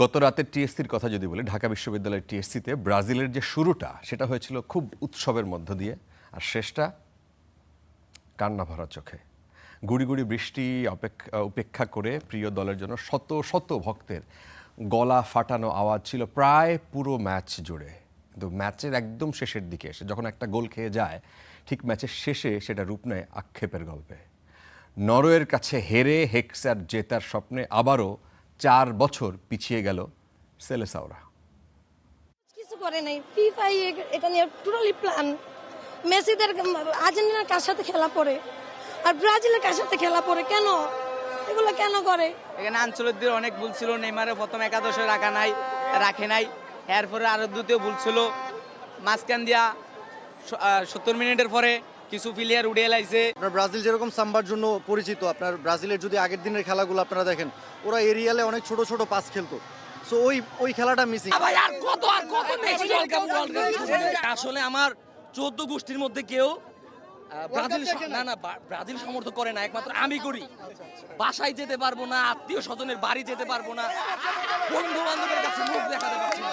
গত রাতের টিএসসির কথা যদি বলি, ঢাকা বিশ্ববিদ্যালয়ের টিএসসিতে ব্রাজিলের যে শুরুটা সেটা হয়েছিল খুব উৎসবের মধ্য দিয়ে, আর শেষটা কান্না ভরা চোখে। গুড়ি গুড়ি বৃষ্টি উপেক্ষা করে প্রিয় দলের জন্য শত শত ভক্তের গলা ফাটানো আওয়াজ ছিল প্রায় পুরো ম্যাচ জুড়ে। কিন্তু ম্যাচের একদম শেষের দিকে এসে যখন একটা গোল খেয়ে যায়, ঠিক ম্যাচের শেষে সেটা রূপ নেয় আক্ষেপের গল্পে। নরওয়ের কাছে হেরে হেক্সার জেতার স্বপ্নে আবারও 4 বছর পিছিয়ে গেল সেলেসাওরা। কিছু করে নাই, ফিফা এটা নিয়ে টোটালি প্ল্যান। মেসিদের আর্জেন্টিনার কার সাথে খেলা পড়ে আর ব্রাজিলের কার সাথে খেলা পড়ে, কেন এগুলো কেন করে? এখানে আঞ্চলিকদের অনেক ভুল ছিল। নেইমারে প্রথম একাদশে রাখে নাই, এরপরে আরো দ্বিতীয় ভুল ছিল। মাঝখান দিয়া 70 মিনিটের পরে কিছু প্লেয়ার উড়ে এলাইছে। আপনার ব্রাজিল যেরকম সাম্বার জন্য পরিচিত, আপনার ব্রাজিলের যদি আগের দিনের খেলাগুলো আপনারা দেখেন, ওরা এরিয়ালে অনেক ছোট ছোট পাস খেলতো। সো ওই খেলাটা মিসিং। আসলে আমার 14 গোষ্ঠীর মধ্যে কেউ ব্রাজিল সমর্থন করে না, একমাত্র আমি করি। বাসায় যেতে পারবো না, আত্মীয় স্বজনের বাড়ি যেতে পারবো না, বন্ধু বান্ধবের কাছে মুখ দেখাতে পারছি না।